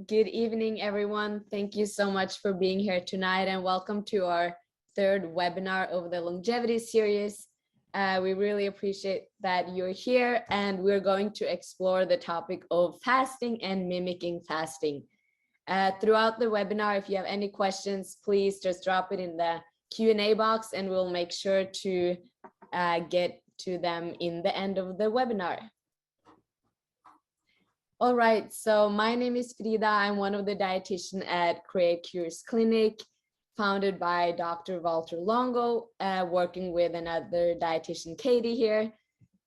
Good evening, everyone. Thank you so much for being here tonight, and welcome to our third webinar of the longevity series. We really appreciate that you're here, and we're going to explore the topic of fasting and mimicking fasting. Throughout the webinar, if you have any questions, please just drop it in the Q&A box, and we'll make sure to get to them in the end of the webinar. All right, so my name is Frida. I'm one of the dietitians at Create Cures Clinic, founded by Dr. Walter Longo, working with another dietitian, Katie here.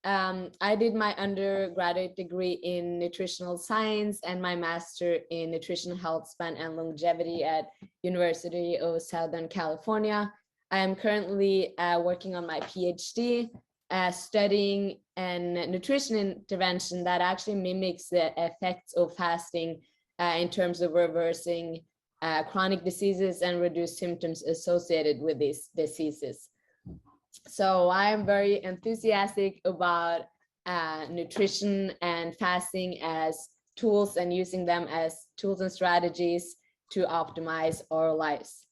I did my undergraduate degree in nutritional science and my master in nutrition, health span, and longevity at University of Southern California. I am currently working on my PhD, studying an nutrition intervention that actually mimics the effects of fasting in terms of reversing chronic diseases and reduce symptoms associated with these diseases. So I am very enthusiastic about nutrition and fasting as tools and using them as tools and strategies to optimize our lives.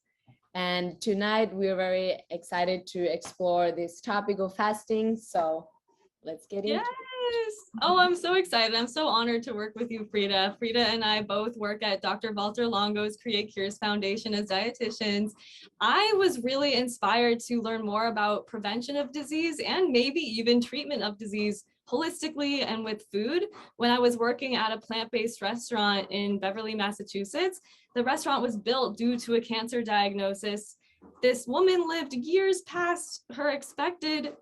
And tonight we're very excited to explore this topic of fasting. So let's get into it. Oh, I'm so excited. I'm so honored to work with you, Frida. Frida and I both work at Dr. Walter Longo's Create Cures Foundation as dietitians. I was really inspired to learn more about prevention of disease and maybe even treatment of disease holistically and with food when I was working at a plant-based restaurant in Beverly, Massachusetts. The restaurant was built due to a cancer diagnosis. This woman lived years past her expected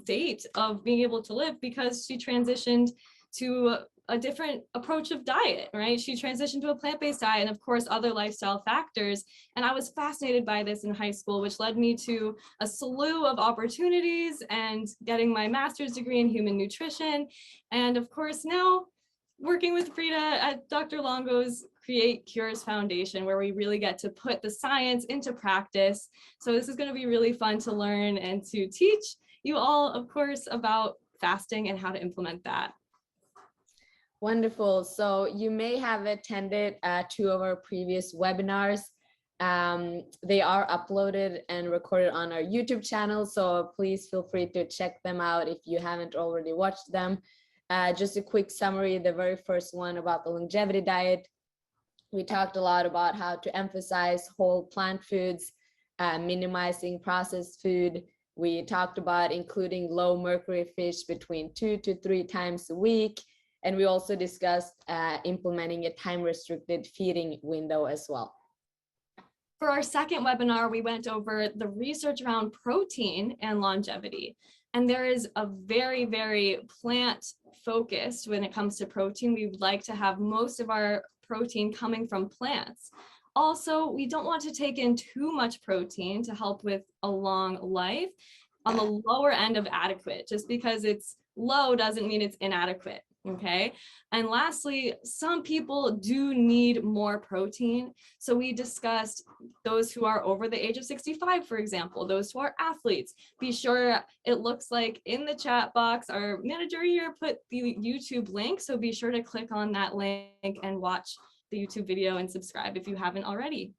date of being able to live because she transitioned to a different approach of diet, right? She transitioned to a plant-based diet and of course other lifestyle factors. And I was fascinated by this in high school, which led me to a slew of opportunities and getting my master's degree in human nutrition. And of course now working with Frida at Dr. Longo's Create Cures Foundation, where we really get to put the science into practice. So this is going to be really fun to learn and to teach you all, of course, about fasting and how to implement that. Wonderful. So you may have attended 2 of our previous webinars. They are uploaded and recorded on our YouTube channel, so please feel free to check them out if you haven't already watched them. Just a quick summary, the very first one about the longevity diet. We talked a lot about how to emphasize whole plant foods, minimizing processed food. We talked about including low mercury fish between 2 to 3 times a week. And we also discussed implementing a time-restricted feeding window as well. For our second webinar, we went over the research around protein and longevity. And there is a very, very plant focused when it comes to protein. We would like to have most of our protein coming from plants. Also, we don't want to take in too much protein to help with a long life on the lower end of adequate. Just because it's low doesn't mean it's inadequate, okay? And lastly, some people do need more protein. So we discussed those who are over the age of 65, for example, those who are athletes. Be sure, it looks like in the chat box, our manager here put the YouTube link. So be sure to click on that link and watch the YouTube video and subscribe if you haven't already.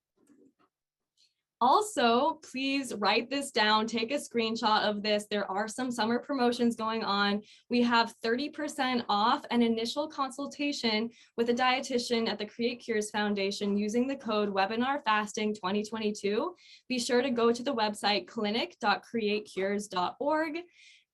Also, please write this down, take a screenshot of this. There are some summer promotions going on. We have 30% off an initial consultation with a dietitian at the Create Cures Foundation using the code WebinarFasting2022. Be sure to go to the website clinic.createcures.org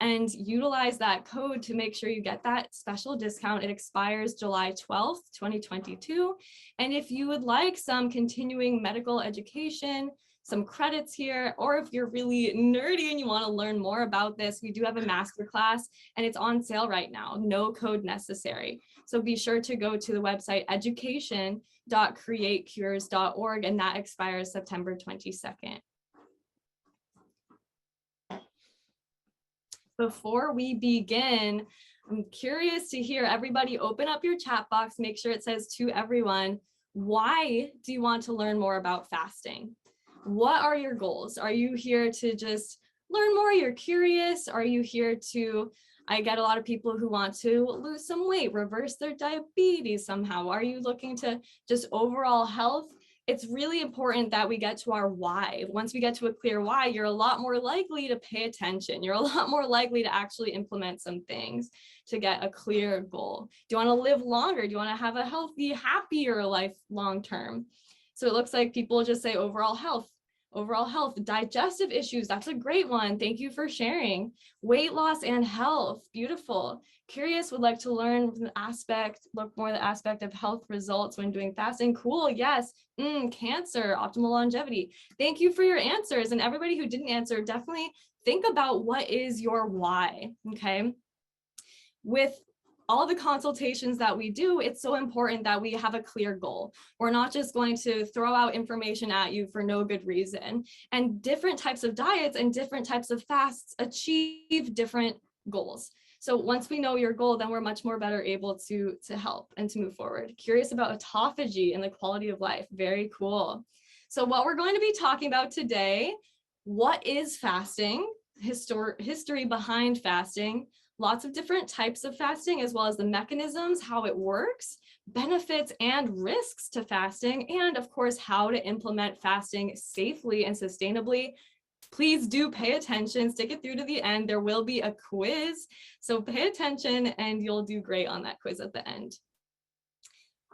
and utilize that code to make sure you get that special discount. It expires July 12th, 2022. And if you would like some continuing medical education, some credits here, or if you're really nerdy and you want to learn more about this, we do have a masterclass and it's on sale right now, no code necessary. So be sure to go to the website education.createcures.org, and that expires September 22nd. Before we begin, I'm curious to hear everybody open up your chat box, make sure it says to everyone, why do you want to learn more about fasting? What are your goals? Are you here to just learn more? You're curious? Are you here to I get a lot of people who want to lose some weight, reverse their diabetes somehow. Are you looking to just overall health? It's really important that we get to our why. Once we get to a clear why, you're a lot more likely to pay attention. You're a lot more likely to actually implement some things to get a clear goal. Do you want to live longer? Do you want to have a healthy, happier life long term? So it looks like people just say overall health. Overall health, digestive issues, that's a great one. Thank you for sharing. Weight loss and health, beautiful. Curious, would like to learn the aspect, look more the aspect of health results when doing fasting. Cool, yes. Cancer, optimal longevity. Thank you for your answers. And everybody who didn't answer, definitely think about what is your why, okay? With all the consultations that we do, it's so important that we have a clear goal. We're not just going to throw out information at you for no good reason. And different types of diets and different types of fasts achieve different goals. So once we know your goal, then we're much more better able to help and to move forward. Curious about autophagy and the quality of life. Very cool. So what we're going to be talking about today, what is fasting? History behind fasting, lots of different types of fasting, as well as the mechanisms, how it works, benefits and risks to fasting, and of course, how to implement fasting safely and sustainably. Please do pay attention, stick it through to the end. There will be a quiz, so pay attention and you'll do great on that quiz at the end.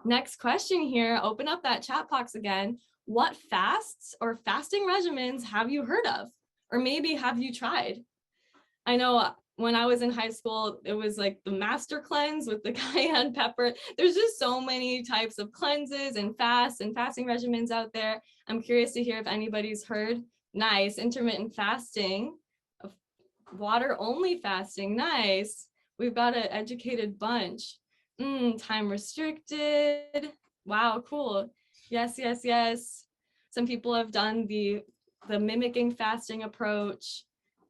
Next question here, open up that chat box again. What fasts or fasting regimens have you heard of? Or maybe have you tried? I know when I was in high school, it was like the master cleanse with the cayenne pepper. There's just so many types of cleanses and fasts and fasting regimens out there. I'm curious to hear if anybody's heard. Nice. Intermittent fasting, water only fasting. Nice. We've got an educated bunch. Time restricted. Wow, cool. Yes, yes, yes. Some people have done the mimicking fasting approach.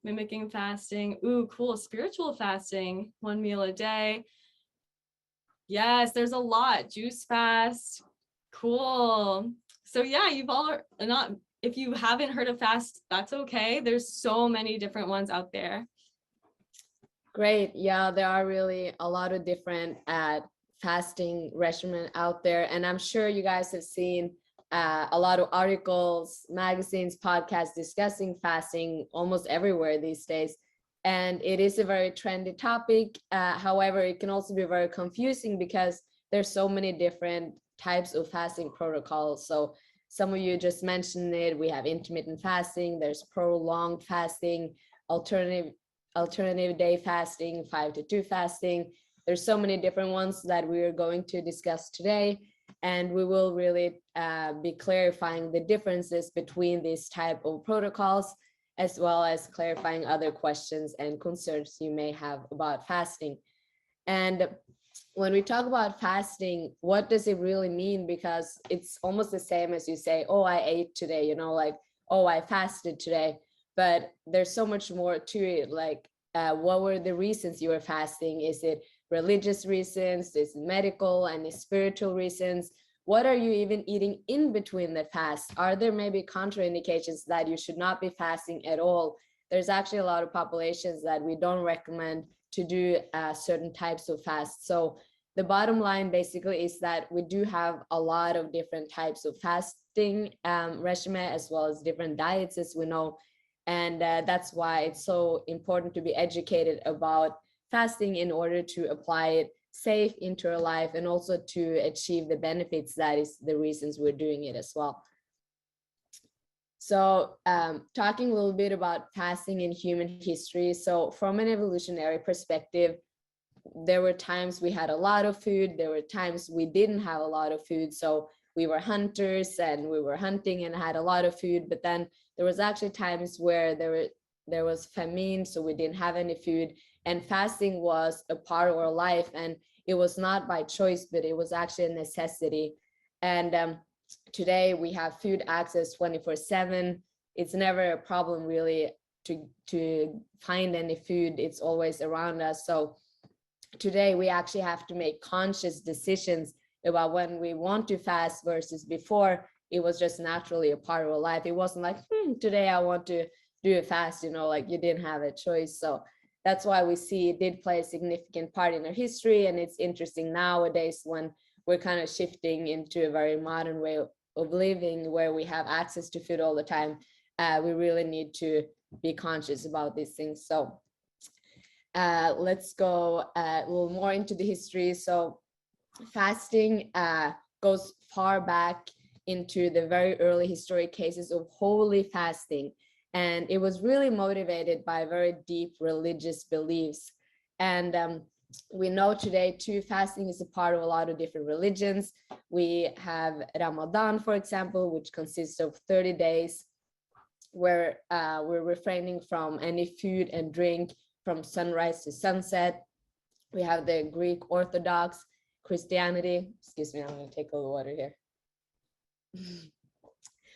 Mimicking fasting. Ooh, cool. Spiritual fasting, 1 meal a day. Yes, there's a lot. Juice fast. Cool. So yeah, you've all not, if you haven't heard of fast, that's okay. There's so many different ones out there. Great. Yeah, there are really a lot of different fasting regimen out there. And I'm sure you guys have seen a lot of articles, magazines, podcasts discussing fasting almost everywhere these days. And it is a very trendy topic. However, it can also be very confusing because there's so many different types of fasting protocols. So some of you just mentioned it. We have intermittent fasting, there's prolonged fasting, alternative day fasting, 5-2 fasting. There's so many different ones that we are going to discuss today. And we will really be clarifying the differences between these type of protocols, as well as clarifying other questions and concerns you may have about fasting. And when we talk about fasting, what does it really mean? Because it's almost the same as you say, oh, I ate today, you know, like, oh, I fasted today. But there's so much more to it. Like, what were the reasons you were fasting? Is it religious reasons? Is it medical and spiritual reasons? What are you even eating in between the fast? Are there maybe contraindications that you should not be fasting at all? There's actually a lot of populations that we don't recommend to do certain types of fasts. So the bottom line basically is that we do have a lot of different types of fasting regimen, as well as different diets, as we know. And that's why it's so important to be educated about fasting in order to apply it safe into our life and also to achieve the benefits. That is the reasons we're doing it as well. So talking a little bit about fasting in human history. So from an evolutionary perspective, there were times we had a lot of food. There were times we didn't have a lot of food. So we were hunters and we were hunting and had a lot of food. But then there was actually times where there was famine, so we didn't have any food. And fasting was a part of our life. And it was not by choice, but it was actually a necessity. And today we have food access 24/7. It's never a problem really to find any food. It's always around us. So today we actually have to make conscious decisions about when we want to fast versus before it was just naturally a part of our life. It wasn't like, today I want to do a fast, you know, like you didn't have a choice. So that's why we see it did play a significant part in our history. And it's interesting nowadays when we're kind of shifting into a very modern way of living where we have access to food all the time. We really need to be conscious about these things. So let's go a little more into the history. So fasting goes far back into the very early historic cases of holy fasting. And it was really motivated by very deep religious beliefs. And we know today too, fasting is a part of a lot of different religions. We have Ramadan, for example, which consists of 30 days where we're refraining from any food and drink from sunrise to sunset. We have the Greek Orthodox Christianity. Excuse me, I'm going to take a little water here.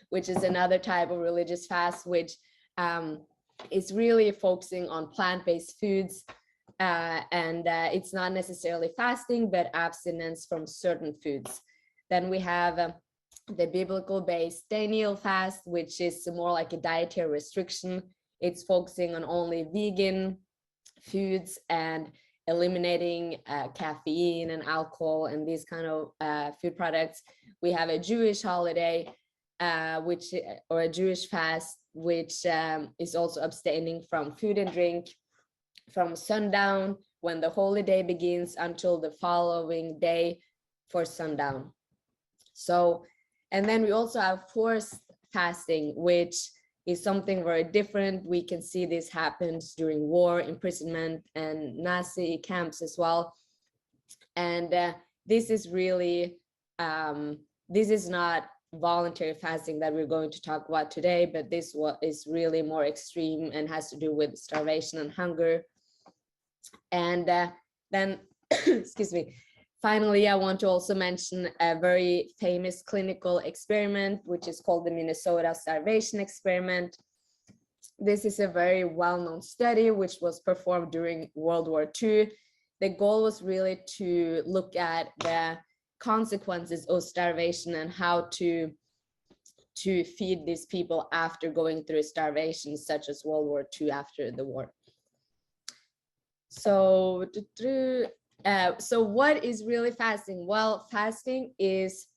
Which is another type of religious fast, which is really focusing on plant-based foods. And it's not necessarily fasting, but abstinence from certain foods. Then we have the biblical-based Daniel fast, which is more like a dietary restriction. It's focusing on only vegan foods and eliminating caffeine and alcohol and these kind of food products. We have a Jewish holiday, or a Jewish fast, which is also abstaining from food and drink from sundown when the holy day begins until the following day for sundown. So, and then we also have forced fasting, which is something very different. We can see this happens during war, imprisonment, and Nazi camps as well. And this is really, this is not voluntary fasting that we're going to talk about today, but this is really more extreme and has to do with starvation and hunger. And then, excuse me, finally, I want to also mention a very famous clinical experiment, which is called the Minnesota starvation experiment. This is a very well-known study, which was performed during World War II. The goal was really to look at the consequences of starvation and how to feed these people after going through starvation, such as World War II after the war. So, so what is really fasting? Well, fasting is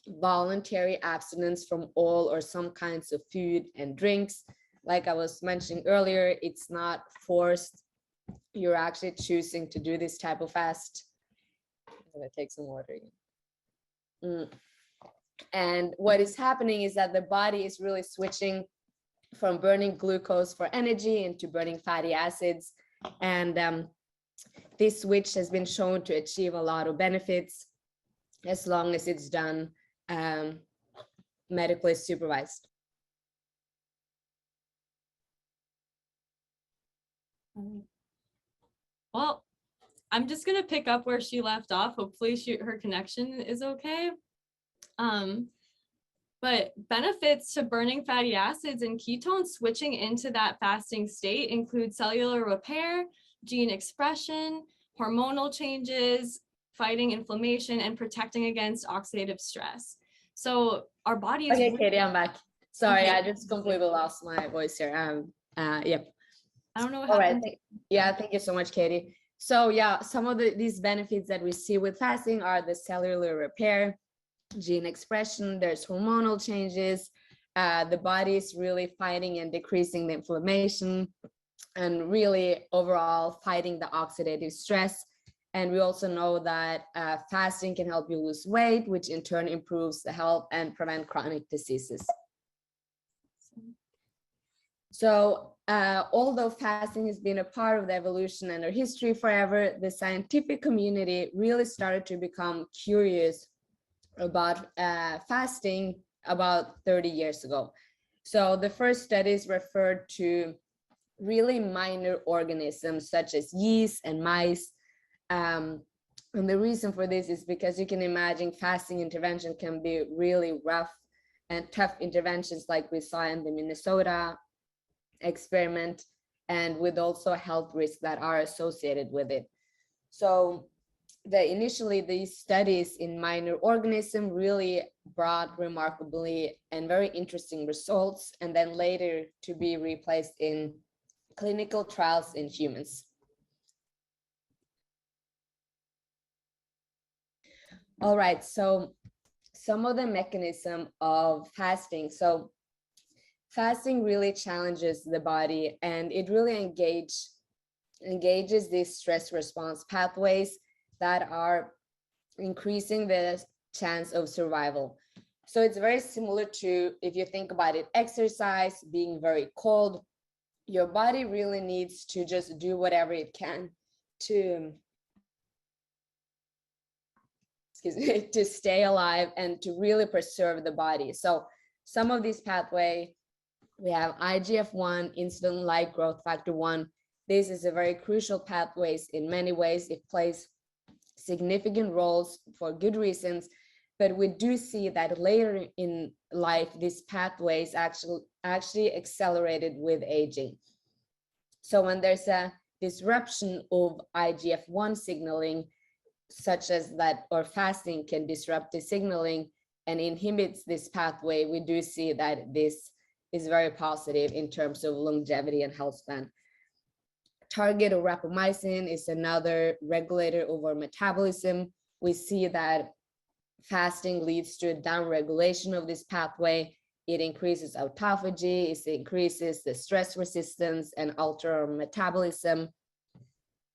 voluntary abstinence from all or some kinds of food and drinks. Like I was mentioning earlier, it's not forced. You're actually choosing to do this type of fast. I'm gonna take some water again. And what is happening is that the body is really switching from burning glucose for energy into burning fatty acids. And this switch has been shown to achieve a lot of benefits as long as it's done medically supervised. Well, I'm just going to pick up where she left off. Hopefully her connection is okay. But benefits to burning fatty acids and ketones switching into that fasting state include cellular repair, gene expression, hormonal changes, fighting inflammation, and protecting against oxidative stress. So our body is— Okay, Katie, I'm back. Sorry, okay. I just completely lost my voice here. Yep. I don't know what All happened. right. Yeah, thank you so much, Katie. So yeah, some of these benefits that we see with fasting are the cellular repair, gene expression, there's hormonal changes, the body is really fighting and decreasing the inflammation and really overall fighting the oxidative stress. And we also know that fasting can help you lose weight, which in turn improves the health and prevent chronic diseases. So although fasting has been a part of the evolution and our history forever, the scientific community really started to become curious about fasting about 30 years ago. So the first studies referred to really minor organisms such as yeast and mice. And the reason for this is because you can imagine fasting intervention can be really rough and tough interventions like we saw in the Minnesota experiment, and with also health risks that are associated with it. So initially these studies in minor organisms really brought remarkably and very interesting results, and then later to be replaced in clinical trials in humans. All right, so some of the mechanism of fasting. So fasting really challenges the body, and it really engages these stress response pathways that are increasing the chance of survival. So it's very similar to, if you think about it, exercise, being very cold. Your body really needs to just do whatever it can to, excuse me, to stay alive and to really preserve the body. So some of these pathway, we have IGF-1, insulin-like growth factor 1. This is a very crucial pathways in many ways. It plays significant roles for good reasons, but we do see that later in life, these pathways actually accelerated with aging. So when there's a disruption of IGF-1 signaling, such as that, or fasting can disrupt the signaling and inhibits this pathway, we do see that this is very positive in terms of longevity and health span. Target or rapamycin is another regulator of our metabolism. We see that fasting leads to a downregulation of this pathway. It increases autophagy, it increases the stress resistance and alter our metabolism.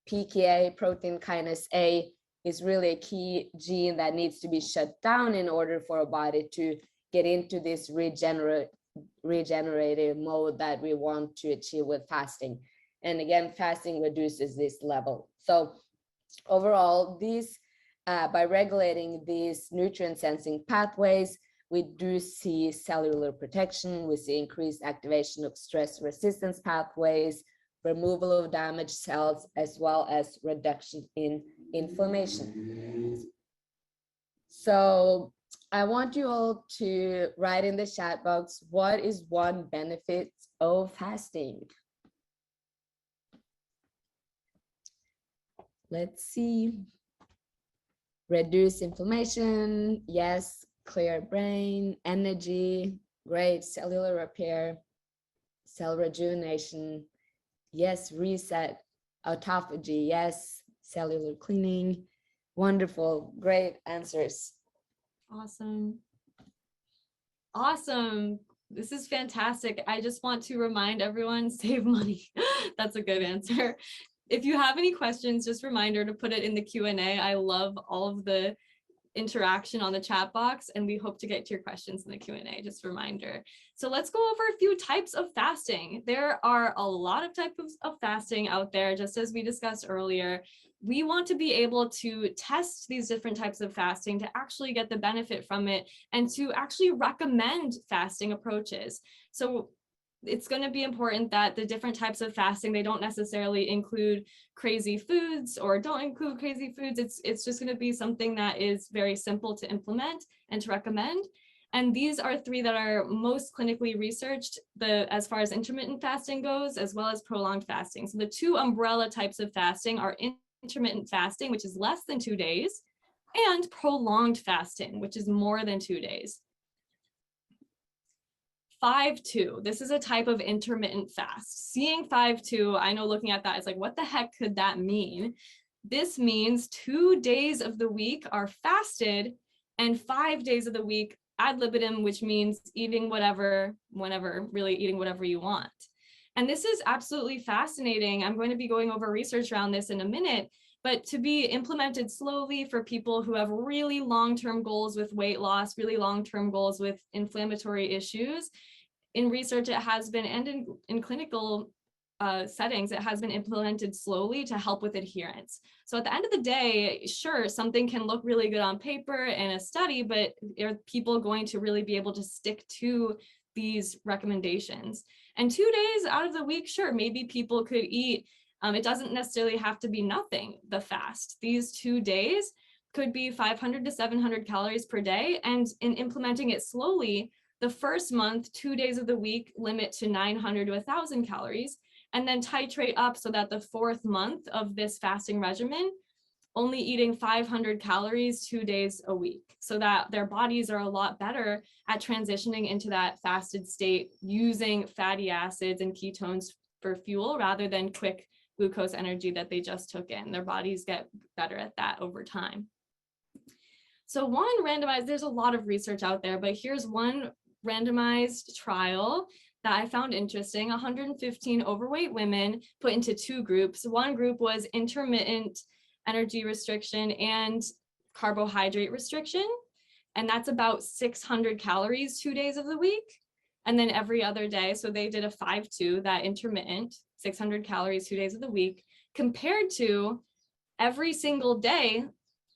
PKA, protein kinase A, is really a key gene that needs to be shut down in order for our body to get into this regenerative mode that we want to achieve with fasting. And again, fasting reduces this level. So overall, these by regulating these nutrient sensing pathways, we do see cellular protection, we see increased activation of stress resistance pathways, removal of damaged cells, as well as reduction in inflammation. So I want you all to write in the chat box, what is one benefit of fasting? Let's see. Reduce inflammation, yes. Clear brain, energy, great. Cellular repair, cell rejuvenation, yes. Reset, autophagy, yes. Cellular cleaning, wonderful, great answers. Awesome. Awesome. This is fantastic. I just want to remind everyone, save money. That's a good answer. If you have any questions, just reminder to put it in the Q&A. I love all of the interaction on the chat box, and we hope to get to your questions in the Q&A, just a reminder. So let's go over a few types of fasting. There are a lot of types of fasting out there, just as we discussed earlier. We want to be able to test these different types of fasting to actually get the benefit from it and to actually recommend fasting approaches. So it's going to be important that the different types of fasting, they don't necessarily include crazy foods or don't include crazy foods. It's just going to be something that is very simple to implement and to recommend. And these are three that are most clinically researched, as far as intermittent fasting goes, as well as prolonged fasting. So the two umbrella types of fasting are intermittent fasting, which is less than 2 days, and prolonged fasting, which is more than 2 days. 5-2, this is a type of intermittent fast. Seeing 5-2, I know looking at that is like, what the heck could that mean? This means 2 days of the week are fasted and 5 days of the week ad libitum, which means eating whatever, whenever, really eating whatever you want. And this is absolutely fascinating. I'm going to be going over research around this in a minute, but to be implemented slowly for people who have really long-term goals with weight loss, really long-term goals with inflammatory issues. In research, it has been, and in clinical settings, it has been implemented slowly to help with adherence. So at the end of the day, sure, something can look really good on paper in a study, but are people going to really be able to stick to these recommendations? And 2 days out of the week, sure, maybe people could eat. It doesn't necessarily have to be nothing, the fast. These 2 days could be 500 to 700 calories per day. And in implementing it slowly, the first month, 2 days of the week, limit to 900 to 1,000 calories, and then titrate up so that the fourth month of this fasting regimen, only eating 500 calories 2 days a week, so that their bodies are a lot better at transitioning into that fasted state using fatty acids and ketones for fuel rather than quick glucose energy that they just took in. Their bodies get better at that over time. So one randomized, there's a lot of research out there, but here's one randomized trial that I found interesting. 115 overweight women put into two groups. One group was intermittent energy restriction and carbohydrate restriction. And that's about 600 calories 2 days of the week. And then every other day, so they did a 5-2, that intermittent, 600 calories 2 days of the week, compared to every single day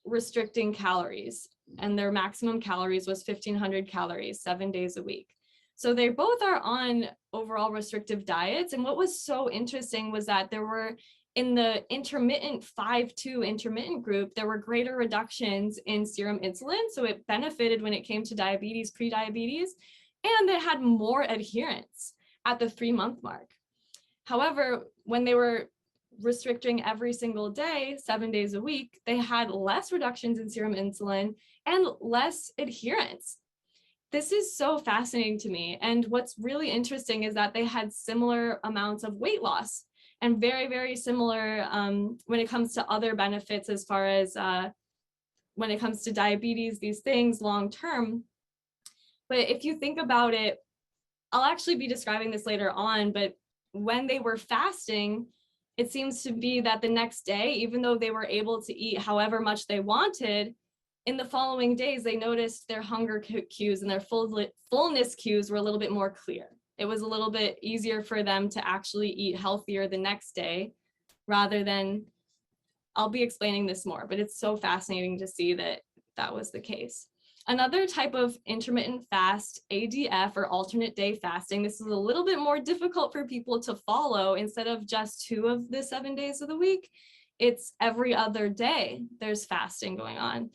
restricting calories. And their maximum calories was 1,500 calories 7 days a week. So they both are on overall restrictive diets. And what was so interesting was that there were, in the intermittent 5-2 intermittent group, there were greater reductions in serum insulin. So it benefited when it came to diabetes, pre-diabetes, and they had more adherence at the 3-month mark. However, when they were restricting every single day, 7 days a week, they had less reductions in serum insulin and less adherence. This is so fascinating to me. And what's really interesting is that they had similar amounts of weight loss, and very, very similar when it comes to other benefits, as far as when it comes to diabetes, these things long term. But if you think about it, I'll actually be describing this later on, but when they were fasting, it seems to be that the next day, even though they were able to eat however much they wanted, in the following days, they noticed their hunger cues and their fullness cues were a little bit more clear. It was a little bit easier for them to actually eat healthier the next day, rather than, I'll be explaining this more, but it's so fascinating to see that that was the case. Another type of intermittent fast, ADF, or alternate day fasting, this is a little bit more difficult for people to follow. Instead of just 2 of the 7 days of the week, it's every other day there's fasting going on.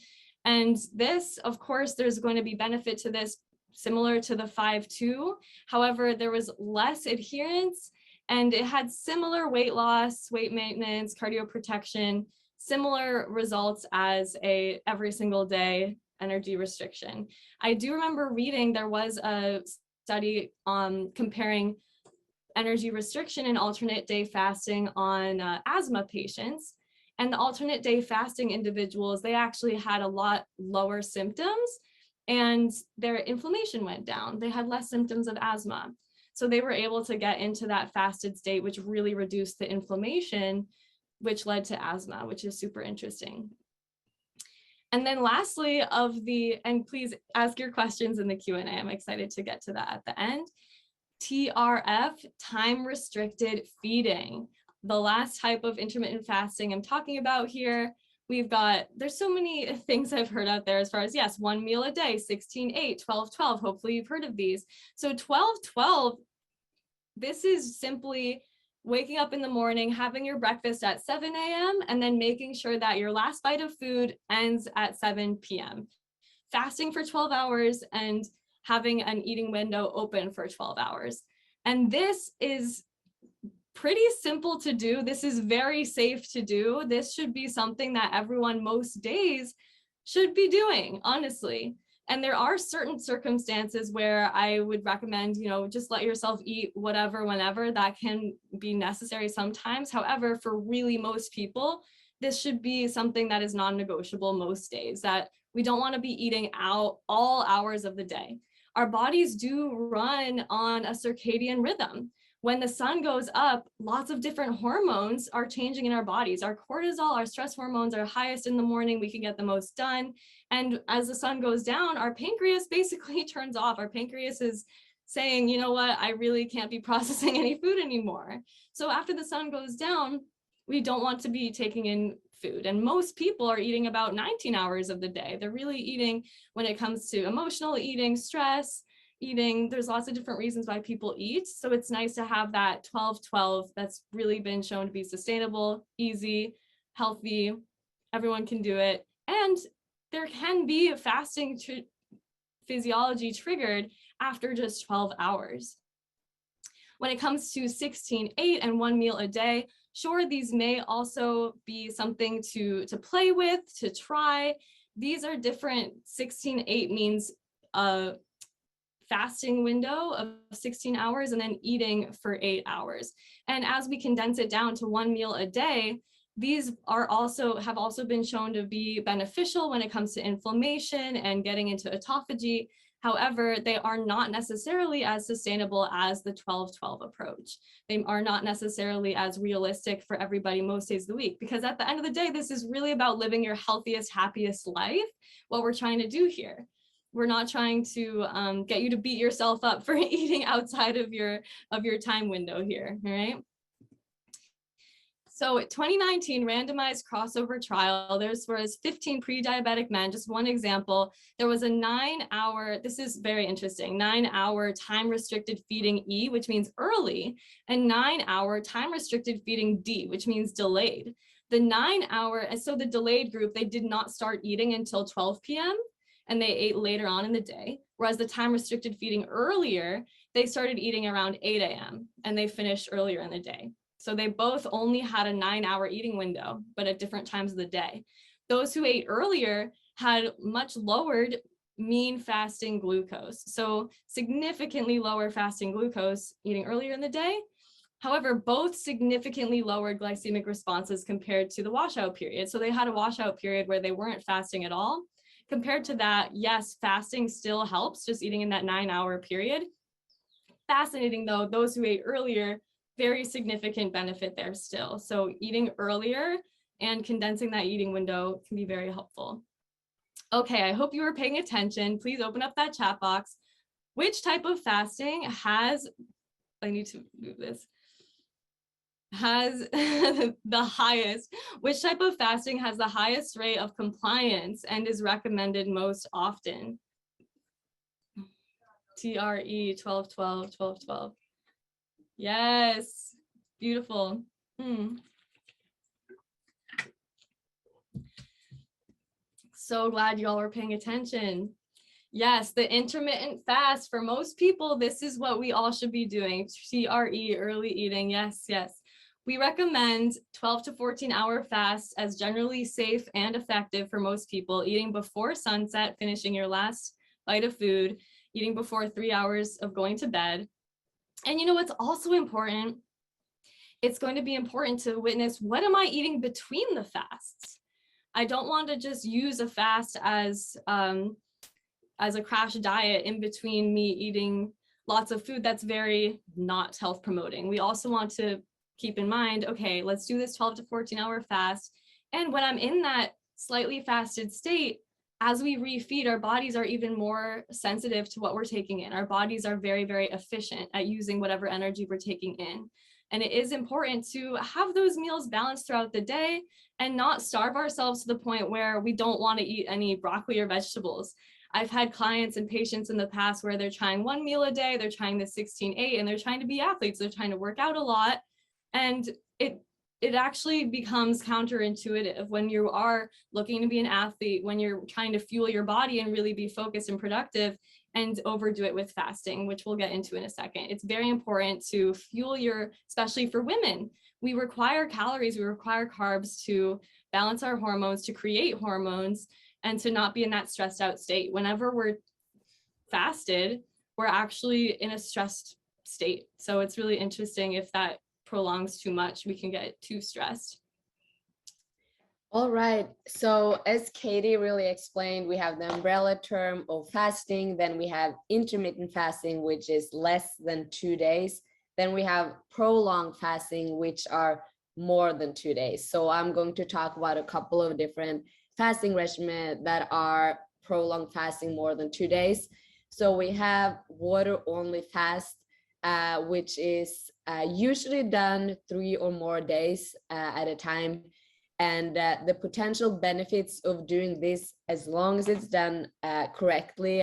And this, of course, there's going to be benefit to this, similar to the 5-2. However, there was less adherence, and it had similar weight loss, weight maintenance, cardio protection, similar results as a every single day energy restriction. I do remember reading there was a study comparing energy restriction and alternate day fasting on asthma patients. And the alternate day fasting individuals, they actually had a lot lower symptoms, and their inflammation went down. They had less symptoms of asthma. So they were able to get into that fasted state, which really reduced the inflammation, which led to asthma, which is super interesting. And then lastly, and please ask your questions in the Q&A. I'm excited to get to that at the end. TRF, time restricted feeding. The last type of intermittent fasting I'm talking about here. There's so many things I've heard out there as far as, yes, 1 meal a day, 16-8, 12-12. Hopefully you've heard of these. So 12-12, this is simply waking up in the morning, having your breakfast at 7 a.m., and then making sure that your last bite of food ends at 7 p.m. Fasting for 12 hours and having an eating window open for 12 hours. And this is pretty simple to do. This is very safe to do. This should be something that everyone most days should be doing, honestly. And there are certain circumstances where I would recommend, just let yourself eat whatever, whenever. That can be necessary sometimes. However, for really most people, this should be something that is non-negotiable most days, that we don't want to be eating out all hours of the day. Our bodies do run on a circadian rhythm. When the sun goes up, lots of different hormones are changing in our bodies. Our cortisol, our stress hormones are highest in the morning. We can get the most done. And as the sun goes down, our pancreas basically turns off. Our pancreas is saying, you know what, I really can't be processing any food anymore. So after the sun goes down, we don't want to be taking in food. And most people are eating about 19 hours of the day. They're really eating when it comes to emotional eating, stress, eating. There's lots of different reasons why people eat. So it's nice to have that 12-12 that's really been shown to be sustainable, easy, healthy. Everyone can do it. And there can be fasting physiology triggered after just 12 hours. When it comes to 16-8 and 1 meal a day, sure, these may also be something to play with, to try. These are different. 16-8 means a fasting window of 16 hours and then eating for 8 hours. And as we condense it down to 1 meal a day, These have also been shown to be beneficial when it comes to inflammation and getting into autophagy. However, they are not necessarily as sustainable as the 12-12 approach. They are not necessarily as realistic for everybody most days of the week, because at the end of the day, this is really about living your healthiest, happiest life, what we're trying to do here. We're not trying to get you to beat yourself up for eating outside of your time window here, all right? So 2019 randomized crossover trial, there was 15 pre-diabetic men, just one example. There was a 9-hour, this is very interesting, 9-hour time restricted feeding E, which means early, and 9-hour time restricted feeding D, which means delayed. The 9-hour, and so the delayed group, they did not start eating until 12 p.m. and they ate later on in the day. Whereas the time restricted feeding earlier, they started eating around 8 a.m. and they finished earlier in the day. So they both only had a 9-hour eating window, but at different times of the day. Those who ate earlier had much lowered mean fasting glucose. So significantly lower fasting glucose eating earlier in the day. However, both significantly lowered glycemic responses compared to the washout period. So they had a washout period where they weren't fasting at all. Compared to that, yes, fasting still helps, just eating in that 9-hour period. Fascinating though, those who ate earlier, very significant benefit there still. So eating earlier and condensing that eating window can be very helpful. Okay, I hope you were paying attention. Please open up that chat box. Which type of fasting has, I need to move this, has the highest, which type of fasting has the highest rate of compliance and is recommended most often? TRE 12-12, 12-12. Yes, beautiful. So glad y'all are paying attention. Yes, the intermittent fast, for most people, this is what we all should be doing. TRE, early eating, yes, yes. We recommend 12 to 14-hour fasts as generally safe and effective for most people, eating before sunset, finishing your last bite of food, eating before 3 hours of going to bed. And you know what's also important? It's going to be important to witness, what am I eating between the fasts? I don't want to just use a fast as a crash diet in between me eating lots of food that's very not health promoting. We also want to keep in mind, okay, let's do this 12 to 14-hour fast. And when I'm in that slightly fasted state, as we refeed, our bodies are even more sensitive to what we're taking in. Our bodies are very, very efficient at using whatever energy we're taking in. And it is important to have those meals balanced throughout the day and not starve ourselves to the point where we don't want to eat any broccoli or vegetables. I've had clients and patients in the past where they're trying one meal a day, they're trying the 16-8, and they're trying to be athletes, they're trying to work out a lot. And it actually becomes counterintuitive when you are looking to be an athlete, when you're trying to fuel your body and really be focused and productive, and overdo it with fasting, which we'll get into in a second. It's very important to fuel especially for women, we require calories, we require carbs to balance our hormones, to create hormones, and to not be in that stressed out state. Whenever we're fasted, we're actually in a stressed state. So it's really interesting if that prolongs too much, we can get too stressed. All right, so as Katie really explained, we have the umbrella term of fasting, then we have intermittent fasting, which is less than 2 days. Then we have prolonged fasting, which are more than 2 days. So I'm going to talk about a couple of different fasting regimens that are prolonged fasting more than 2 days. So we have water only fast, which is usually done 3 or more days at a time. And the potential benefits of doing this, as long as it's done correctly,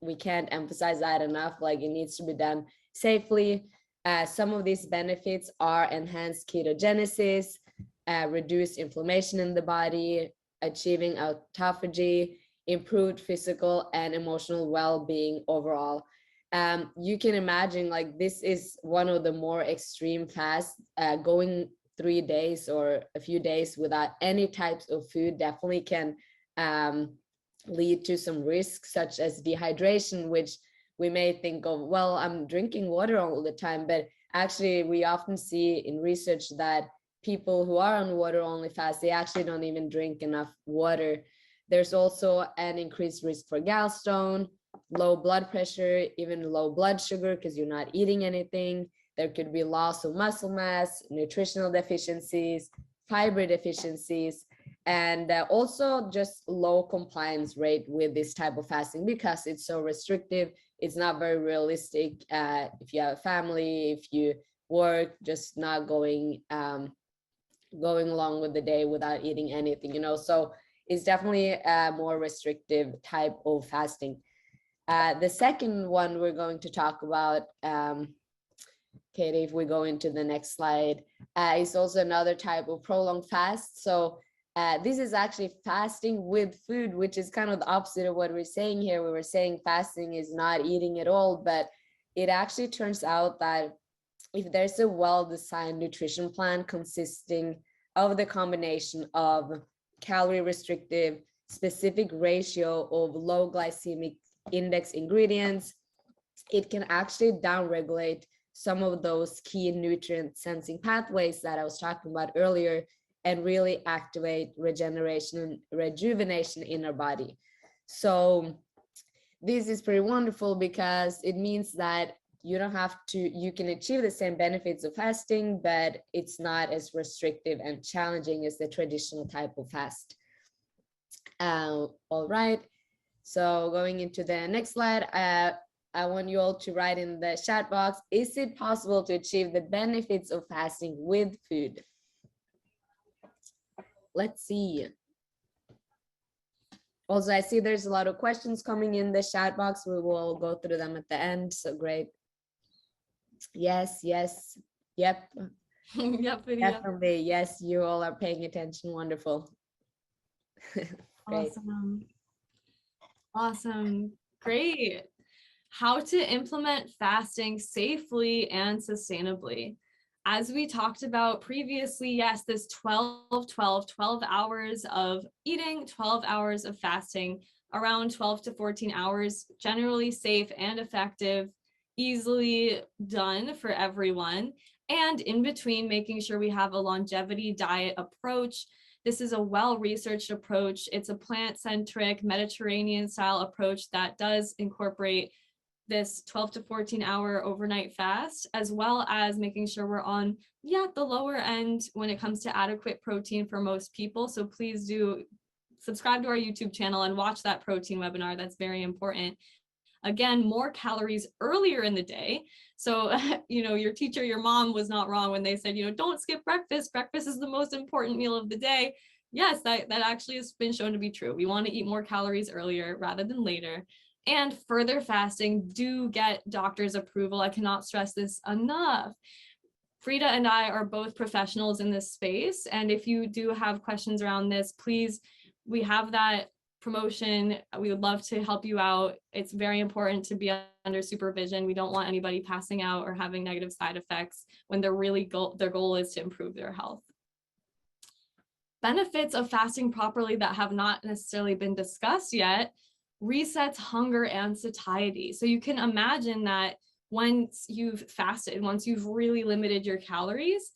we can't emphasize that enough, like it needs to be done safely. Some of these benefits are enhanced ketogenesis, reduced inflammation in the body, achieving autophagy, improved physical and emotional well-being overall. You can imagine, like, this is one of the more extreme fasts. Going 3 days or a few days without any types of food definitely can lead to some risks, such as dehydration, which we may think of, well, I'm drinking water all the time, but actually we often see in research that people who are on water only fast, they actually don't even drink enough water. There's also an increased risk for gallstone, low blood pressure, even low blood sugar because you're not eating anything. There could be loss of muscle mass, nutritional deficiencies, fiber deficiencies, and also just low compliance rate with this type of fasting because it's so restrictive. It's not very realistic if you have a family, if you work, just not going along with the day without eating anything, so it's definitely a more restrictive type of fasting. The second one we're going to talk about, Katie, if we go into the next slide, is also another type of prolonged fast. So this is actually fasting with food, which is kind of the opposite of what we're saying here. We were saying fasting is not eating at all, but it actually turns out that if there's a well-designed nutrition plan consisting of the combination of calorie restrictive, specific ratio of low glycemic index ingredients, it can actually downregulate some of those key nutrient sensing pathways that I was talking about earlier and really activate regeneration and rejuvenation in our body. So this is pretty wonderful because it means that you can achieve the same benefits of fasting, but it's not as restrictive and challenging as the traditional type of fast. All right, so going into the next slide, I want you all to write in the chat box, is it possible to achieve the benefits of fasting with food? Let's see. Also, I see there's a lot of questions coming in the chat box. We will go through them at the end, so great. Yes, yep. Yep, Definitely, yes, you all are paying attention. Wonderful. Great. Awesome. Great. How to implement fasting safely and sustainably. As we talked about previously, yes, this 12 hours of eating, 12 hours of fasting, around 12 to 14 hours, generally safe and effective, easily done for everyone. And in between, making sure we have a longevity diet approach. This is a well-researched approach. It's a plant-centric Mediterranean style approach that does incorporate this 12 to 14 hour overnight fast, as well as making sure we're on, the lower end when it comes to adequate protein for most people. So please do subscribe to our YouTube channel and watch that protein webinar. That's very important. Again, more calories earlier in the day. So, your teacher, your mom was not wrong when they said, don't skip breakfast. Breakfast is the most important meal of the day. Yes, that actually has been shown to be true. We want to eat more calories earlier rather than later. And further fasting, do get doctor's approval. I cannot stress this enough. Frida and I are both professionals in this space. And if you do have questions around this, please, we have that promotion. We would love to help you out. It's very important to be under supervision. We don't want anybody passing out or having negative side effects when their goal is to improve their health. Benefits of fasting properly that have not necessarily been discussed yet: resets hunger and satiety. So you can imagine that once you've fasted, once you've really limited your calories,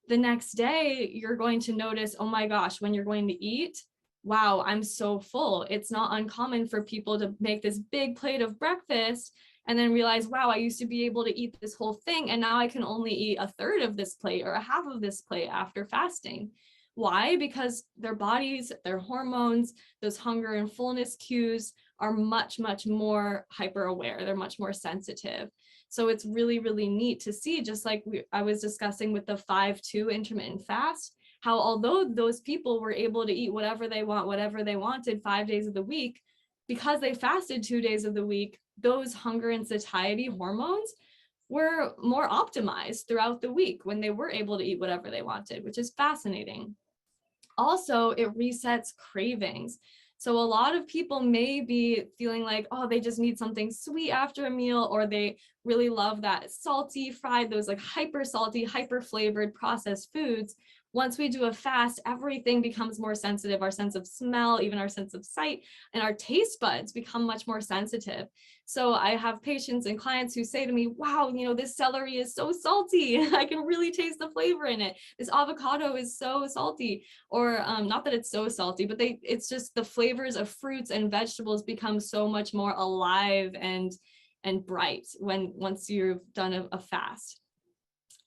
the next day you're going to notice, oh my gosh, when you're going to eat, wow, I'm so full. It's not uncommon for people to make this big plate of breakfast and then realize, wow, I used to be able to eat this whole thing, and now I can only eat a third of this plate or a half of this plate after fasting. Why? Because their bodies, their hormones, those hunger and fullness cues are much, much more hyper aware. They're much more sensitive. So it's really, really neat to see, just like I was discussing with the 5-2 intermittent fast, how although those people were able to eat whatever they wanted 5 days of the week, because they fasted 2 days of the week, those hunger and satiety hormones were more optimized throughout the week when they were able to eat whatever they wanted, which is fascinating. Also, it resets cravings. So a lot of people may be feeling like, oh, they just need something sweet after a meal, or they really love that salty, fried, those like hyper salty, hyper flavored processed foods. once we do a fast, everything becomes more sensitive. Our sense of smell, even our sense of sight, and our taste buds become much more sensitive. So I have patients and clients who say to me, wow, this celery is so salty. I can really taste the flavor in it. This avocado is so salty. Or not that it's so salty, but it's just the flavors of fruits and vegetables become so much more alive and bright once you've done a fast.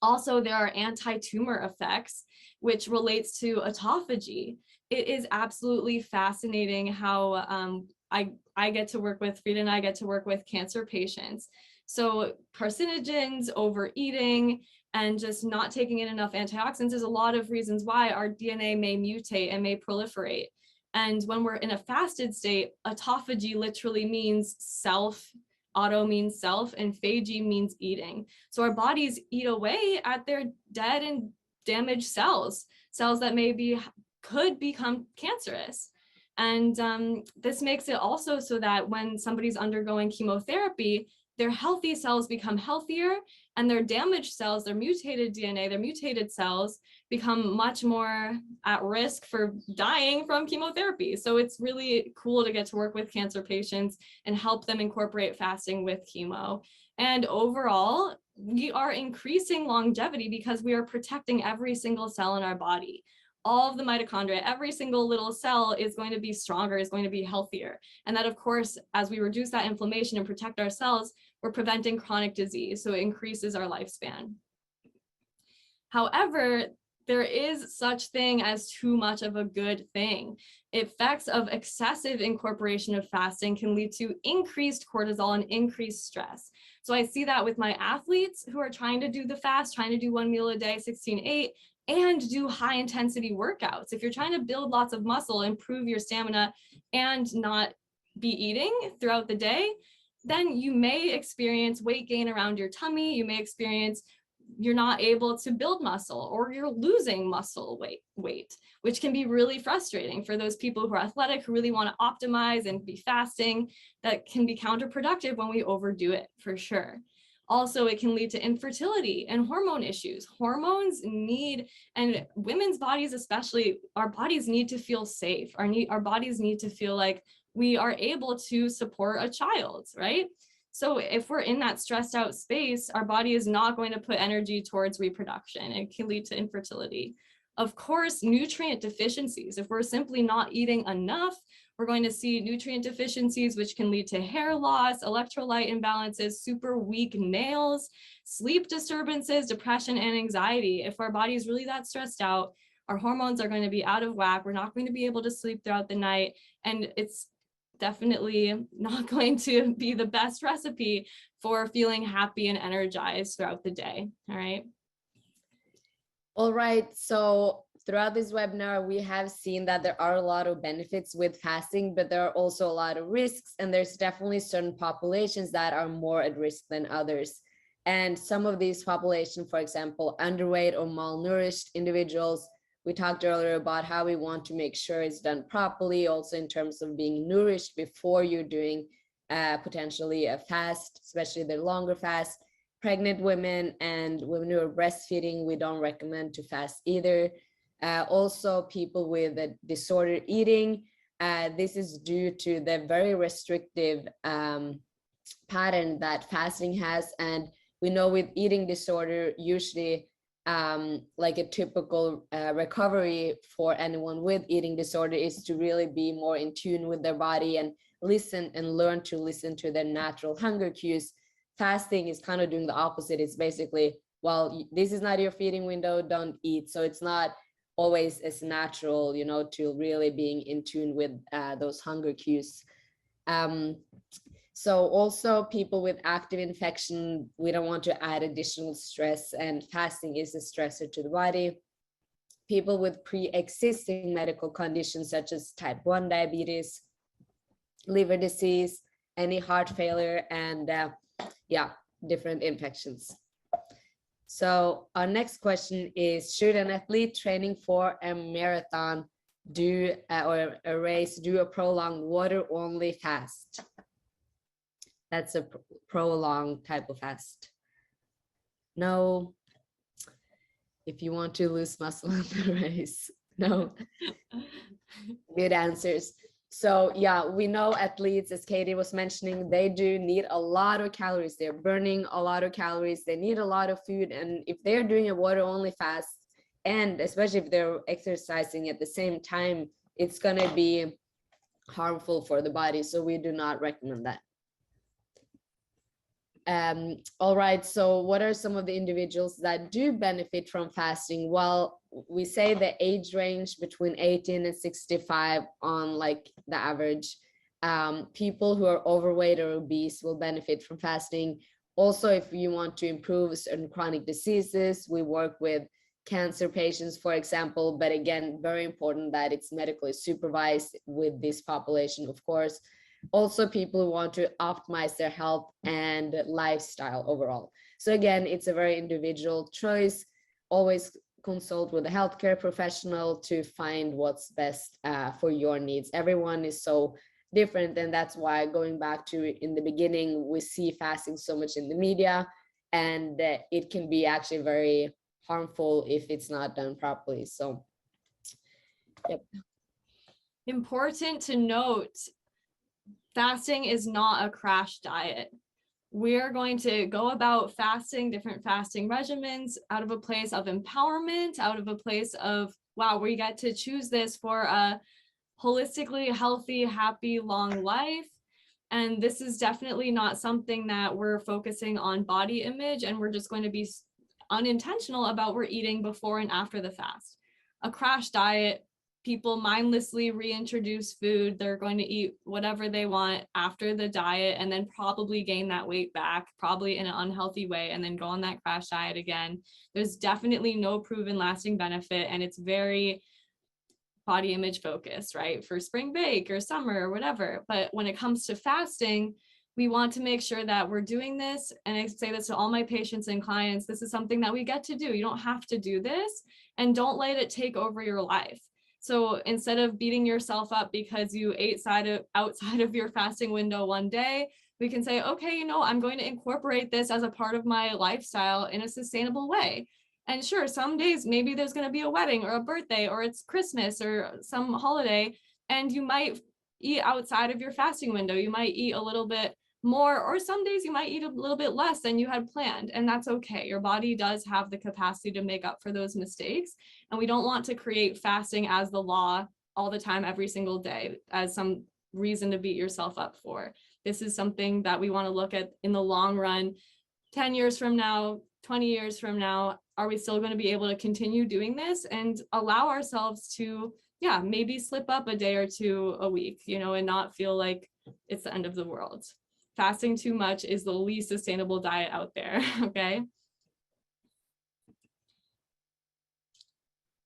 Also, there are anti-tumor effects, which relates to autophagy. It is absolutely fascinating how I get to work with, Frida and I get to work with cancer patients. So carcinogens, overeating, and just not taking in enough antioxidants is a lot of reasons why our DNA may mutate and may proliferate. And when we're in a fasted state, autophagy literally means self. Auto means self, and phagy means eating. So our bodies eat away at their dead and damaged cells that could become cancerous. And this makes it also so that when somebody's undergoing chemotherapy, their healthy cells become healthier, and their damaged cells, their mutated DNA, their mutated cells become much more at risk for dying from chemotherapy. So it's really cool to get to work with cancer patients and help them incorporate fasting with chemo. And overall, we are increasing longevity because we are protecting every single cell in our body. All of the mitochondria, every single little cell is going to be stronger, is going to be healthier. And that, of course, as we reduce that inflammation and protect our cells, we're preventing chronic disease, so it increases our lifespan. However, there is such thing as too much of a good thing. Effects of excessive incorporation of fasting can lead to increased cortisol and increased stress. So I see that with my athletes who are trying to do the fast, trying to do 1 meal a day, 16-8, and do high intensity workouts. If you're trying to build lots of muscle, improve your stamina, and not be eating throughout the day, then you may experience weight gain around your tummy. You may experience you're not able to build muscle, or you're losing muscle weight, which can be really frustrating for those people who are athletic, who really want to optimize and be fasting. That can be counterproductive when we overdo it, for sure. Also, it can lead to infertility and hormone issues. Hormones need, and women's bodies especially, our bodies need to feel safe. Our bodies need to feel like we are able to support a child, right? So if we're in that stressed out space, our body is not going to put energy towards reproduction. It can lead to infertility. Of course, nutrient deficiencies. If we're simply not eating enough, we're going to see nutrient deficiencies, which can lead to hair loss, electrolyte imbalances, super weak nails, sleep disturbances, depression, and anxiety. If our body is really that stressed out, our hormones are going to be out of whack. We're not going to be able to sleep throughout the night. And it's definitely not going to be the best recipe for feeling happy and energized throughout the day. All right. All right. So throughout this webinar, we have seen that there are a lot of benefits with fasting, but there are also a lot of risks. And there's definitely certain populations that are more at risk than others. And some of these populations, for example, underweight or malnourished individuals, we talked earlier about how we want to make sure it's done properly, also in terms of being nourished before you're doing potentially a fast, especially the longer fast. Pregnant women and women who are breastfeeding, we don't recommend to fast either. Also, people with a disordered eating, this is due to the very restrictive pattern that fasting has. And we know with eating disorder, usually like a typical recovery for anyone with eating disorder is to really be more in tune with their body and listen and learn to listen to their natural hunger cues. Fasting is kind of doing the opposite. It's basically, well, this is not your feeding window, don't eat. So it's not always as natural, to really being in tune with those hunger cues. So also people with active infection, we don't want to add additional stress, and fasting is a stressor to the body. People with pre-existing medical conditions such as type 1 diabetes, liver disease, any heart failure, and different infections. So our next question is, should an athlete training for a marathon or a race do a prolonged water-only fast? That's a prolonged type of fast. No. if you want to lose muscle in the race. No, good answers. So yeah, we know athletes, as Katie was mentioning, they do need a lot of calories. They're burning a lot of calories. They need a lot of food. And if they're doing a water only fast, and especially if they're exercising at the same time, it's going to be harmful for the body. So we do not recommend that. All right, so what are some of the individuals that do benefit from fasting? Well, we say the age range between 18 and 65 on like the average. People who are overweight or obese will benefit from fasting. Also, if you want to improve certain chronic diseases, we work with cancer patients, for example, but again, very important that it's medically supervised with this population, of course. Also, people who want to optimize their health and lifestyle overall. So again, it's a very individual choice. Always consult with a healthcare professional to find what's best for your needs. Everyone is so different, and that's why, going back to in the beginning, we see fasting so much in the media, and it can be actually very harmful if it's not done properly. So, yep. Important to note, fasting is not a crash diet. We're going to go about fasting, different fasting regimens, out of a place of empowerment, out of a place of, wow, we get to choose this for a holistically healthy, happy, long life. And this is definitely not something that we're focusing on body image, and we're just going to be unintentional about what we're eating before and after the fast. A crash diet, people mindlessly reintroduce food. They're going to eat whatever they want after the diet and then probably gain that weight back, probably in an unhealthy way, and then go on that crash diet again. There's definitely no proven lasting benefit, and it's very body image focused, right? For spring break or summer or whatever. But when it comes to fasting, we want to make sure that we're doing this. And I say this to all my patients and clients, this is something that we get to do. You don't have to do this, and don't let it take over your life. So instead of beating yourself up because you ate outside of your fasting window one day, we can say, okay, you know, I'm going to incorporate this as a part of my lifestyle in a sustainable way. And sure, some days maybe there's going to be a wedding or a birthday or it's Christmas or some holiday, and you might eat outside of your fasting window. You might eat a little bit more, or some days you might eat a little bit less than you had planned, and that's okay. Your body does have the capacity to make up for those mistakes, and we don't want to create fasting as the law all the time, every single day, as some reason to beat yourself up for. This is something that we want to look at in the long run. 10 years from now, 20 years from now, are we still going to be able to continue doing this and allow ourselves to, yeah, maybe slip up a day or two a week, you know, and not feel like it's the end of the world. Fasting too much is the least sustainable diet out there, okay?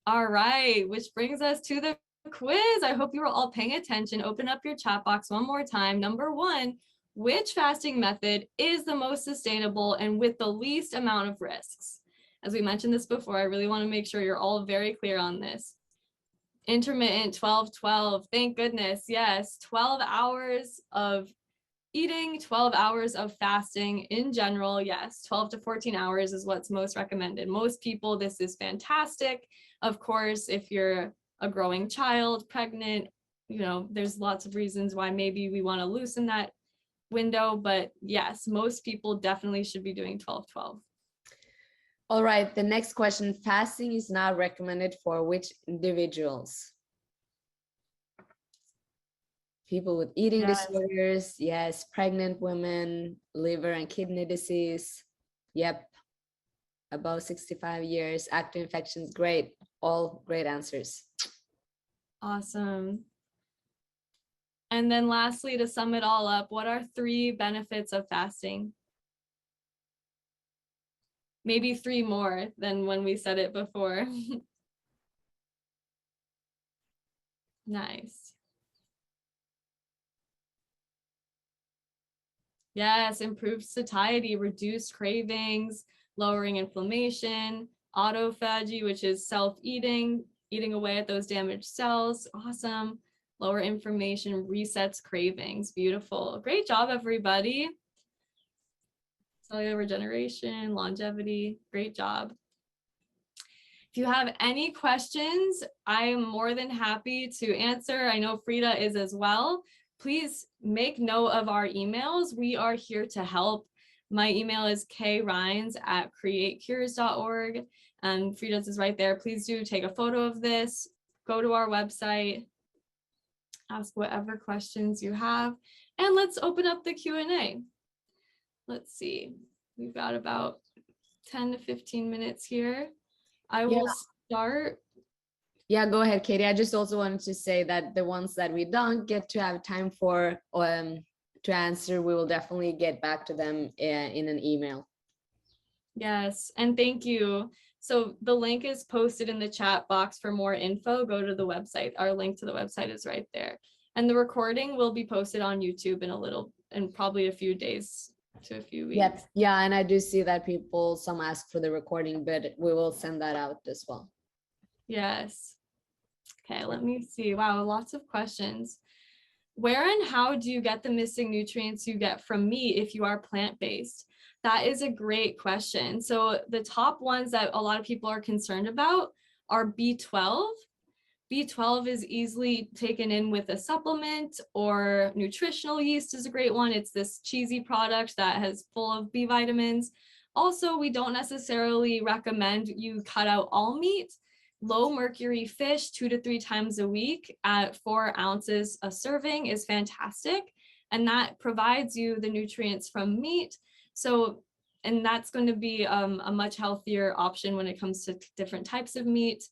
All right, which brings us to the quiz. I hope you were all paying attention. Open up your chat box one more time. Number one, which fasting method is the most sustainable and with the least amount of risks? As we mentioned this before, I really want to make sure you're all very clear on this. Intermittent 12-12, thank goodness, yes, 12 hours of eating, 12 hours of fasting in general, yes, 12 to 14 hours is what's most recommended. Most people, this is fantastic. Of course, if you're a growing child, pregnant, you know, there's lots of reasons why maybe we want to loosen that window, but yes, most people definitely should be doing 12-12. All right, the next question, fasting is not recommended for which individuals? People with eating disorders, yes, pregnant women, liver and kidney disease, yep, above 65 years, active infections, great, all great answers. Awesome. And then lastly, to sum it all up, what are 3 benefits of fasting? Maybe 3 more than when we said it before. Nice. Yes, improved satiety, reduced cravings, lowering inflammation, autophagy, which is self-eating, eating away at those damaged cells. Awesome. Lower inflammation, resets cravings. Beautiful. Great job, everybody. Cellular regeneration, longevity. Great job. If you have any questions, I am more than happy to answer. I know Frida is as well. Please make note of our emails. We are here to help. My email is kreines@createcures.org. And Frida's is right there. Please do take a photo of this, go to our website, ask whatever questions you have, and let's open up the Q&A. Let's see, we've got about 10 to 15 minutes here. I will start. Yeah, go ahead, Katie. I just also wanted to say that the ones that we don't get to have time for to answer, we will definitely get back to them in an email. Yes, and thank you. So the link is posted in the chat box for more info. Go to the website. Our link to the website is right there. And the recording will be posted on YouTube in probably a few days to a few weeks. Yep. Yeah, and I do see that some ask for the recording, but we will send that out as well. Yes. Okay, let me see. Wow, lots of questions. Where and how do you get the missing nutrients you get from meat if you are plant-based? That is a great question. So the top ones that a lot of people are concerned about are B12. B12 is easily taken in with a supplement, or nutritional yeast is a great one. It's this cheesy product that has full of B vitamins. Also, we don't necessarily recommend you cut out all meat. Low mercury fish 2 to 3 times a week at 4 ounces a serving is fantastic. And that provides you the nutrients from meat. So, and that's going to be a much healthier option when it comes to different types of meat.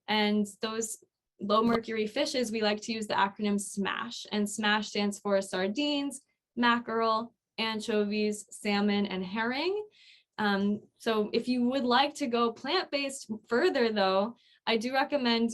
And those low mercury fishes, we like to use the acronym SMASH, and SMASH stands for sardines, mackerel, anchovies, salmon, and herring. So if you would like to go plant-based further though, I do recommend,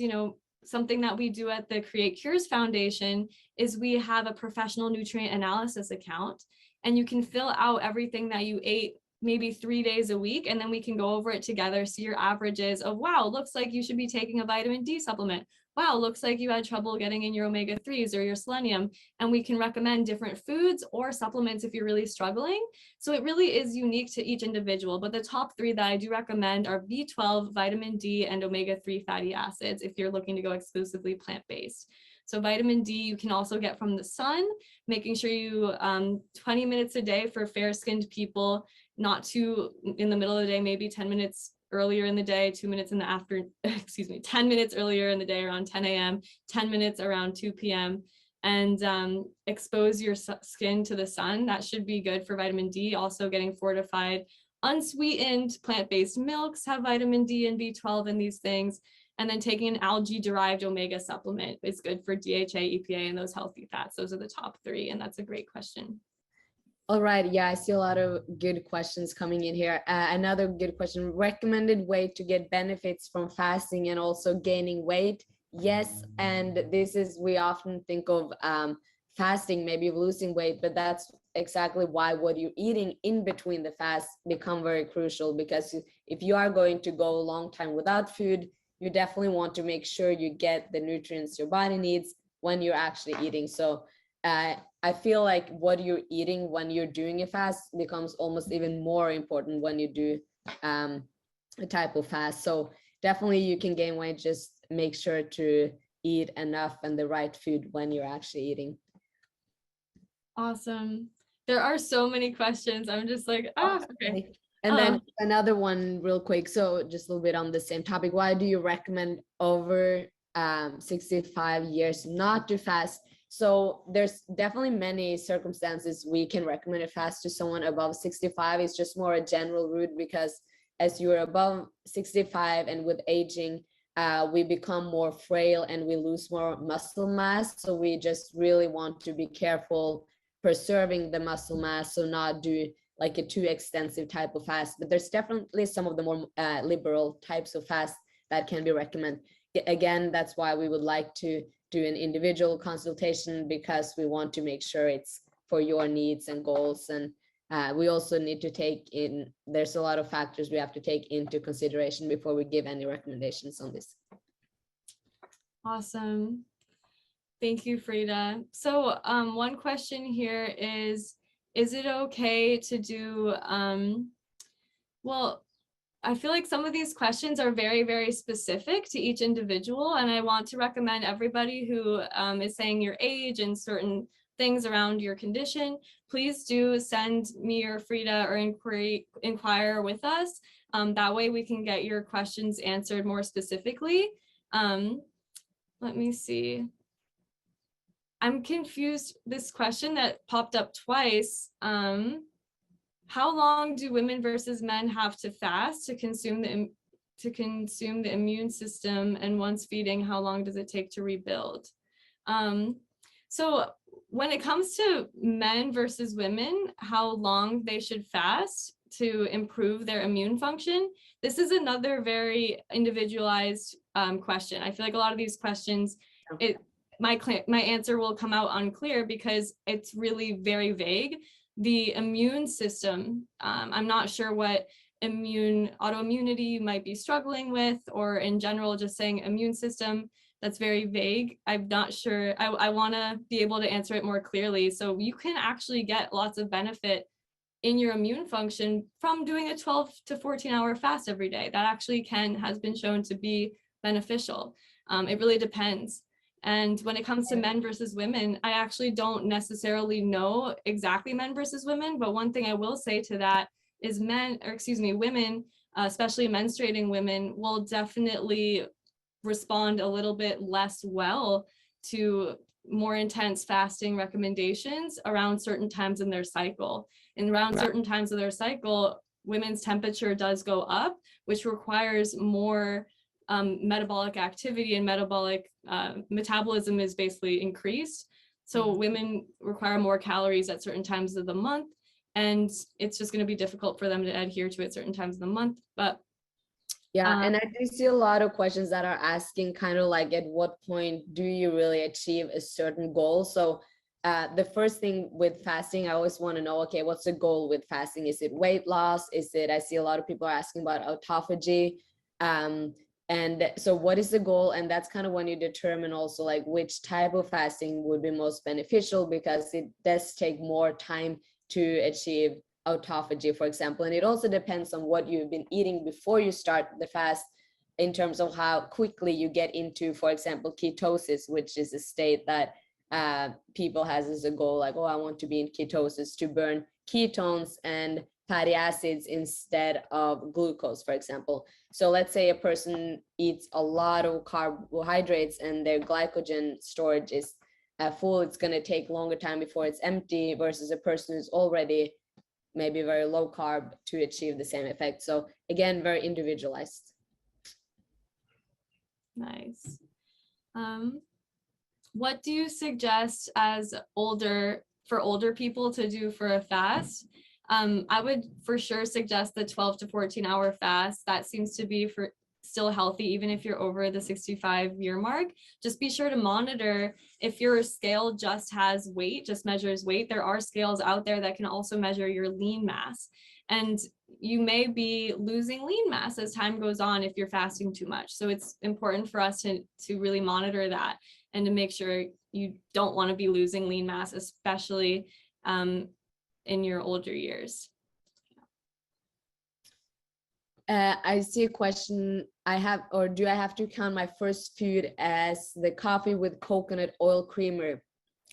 something that we do at the Create Cures Foundation is we have a professional nutrient analysis account, and you can fill out everything that you ate maybe 3 days a week, and then we can go over it together, see your averages of, wow, looks like you should be taking a vitamin D supplement. Wow, looks like you had trouble getting in your omega-3s or your selenium, and we can recommend different foods or supplements if you're really struggling. So it really is unique to each individual, but the top 3 that I do recommend are B12, vitamin D, and omega-3 fatty acids if you're looking to go exclusively plant-based. So vitamin D you can also get from the sun, making sure you 20 minutes a day for fair-skinned people, not too in the middle of the day, maybe 10 minutes earlier in the day, 2 minutes in the afternoon, 10 minutes earlier in the day around 10 a.m., 10 minutes around 2 p.m. and expose your skin to the sun. That should be good for vitamin D. Also getting fortified, unsweetened plant-based milks have vitamin D and B12 in these things. And then taking an algae-derived omega supplement is good for DHA, EPA, and those healthy fats. Those are the top 3, and that's a great question. All right. Yeah, I see a lot of good questions coming in here. Another good question, recommended way to get benefits from fasting and also gaining weight. Yes, and this is, we often think of fasting, maybe losing weight, but that's exactly why what you're eating in between the fast become very crucial, because if you are going to go a long time without food, you definitely want to make sure you get the nutrients your body needs when you're actually eating. So I feel like what you're eating when you're doing a fast becomes almost even more important when you do a type of fast. So definitely you can gain weight, just make sure to eat enough and the right food when you're actually eating. Awesome. There are so many questions. I'm just like, okay. And then another one real quick. So just a little bit on the same topic. Why do you recommend over 65 years not to fast? So there's definitely many circumstances we can recommend a fast to someone above 65. It's just more a general route, because as you're above 65 and with aging, we become more frail and we lose more muscle mass. So we just really want to be careful preserving the muscle mass, so not do like a too extensive type of fast. But there's definitely some of the more liberal types of fast that can be recommended. Again, that's why we would like to do an individual consultation, because we want to make sure it's for your needs and goals. And we also need to take in, there's a lot of factors we have to take into consideration before we give any recommendations on this. Awesome. Thank you, Frida. So one question here is it okay to do, well, I feel like some of these questions are very, very specific to each individual. And I want to recommend everybody who is saying your age and certain things around your condition, please do send me or Frida or inquire with us. That way we can get your questions answered more specifically. Let me see. I'm confused. This question that popped up twice. How long do women versus men have to fast to consume the immune system? And once feeding, how long does it take to rebuild? So when it comes to men versus women, how long they should fast to improve their immune function, this is another very individualized question. I feel like a lot of these questions, my answer will come out unclear because it's really very vague. The immune system, I'm not sure what autoimmunity you might be struggling with, or in general, just saying immune system, that's very vague. I'm not sure. I want to be able to answer it more clearly. So you can actually get lots of benefit in your immune function from doing a 12 to 14 hour fast every day. That actually has been shown to be beneficial. It really depends. And when it comes to men versus women, I actually don't necessarily know exactly men versus women, but one thing I will say to that is women, especially menstruating women, will definitely respond a little bit less well to more intense fasting recommendations around certain times in their cycle. And around certain times of their cycle, women's temperature does go up, which requires more metabolic activity, and metabolic metabolism is basically increased. So women require more calories at certain times of the month, and it's just going to be difficult for them to adhere to at certain times of the month. But yeah, and I do see a lot of questions that are asking kind of like, at what point do you really achieve a certain goal? So the first thing with fasting, I always want to know, okay, what's the goal with fasting? Is it weight loss? I see a lot of people are asking about autophagy. And so what is the goal? And that's kind of when you determine also like which type of fasting would be most beneficial, because it does take more time to achieve autophagy, for example. And it also depends on what you've been eating before you start the fast, in terms of how quickly you get into, for example, ketosis, which is a state that people has as a goal, like, oh, I want to be in ketosis to burn ketones and fatty acids instead of glucose, for example. So let's say a person eats a lot of carbohydrates and their glycogen storage is full. It's going to take longer time before it's empty, versus a person who's already maybe very low carb to achieve the same effect. So again, very individualized. Nice. What do you suggest as older people to do for a fast? I would for sure suggest the 12 to 14 hour fast. That seems to be still healthy, even if you're over the 65-year mark. Just be sure to monitor if your scale just measures weight. There are scales out there that can also measure your lean mass. And you may be losing lean mass as time goes on if you're fasting too much. So it's important for us to really monitor that and to make sure you don't want to be losing lean mass, especially in your older years. I see a question. Do I have to count my first food as the coffee with coconut oil creamer?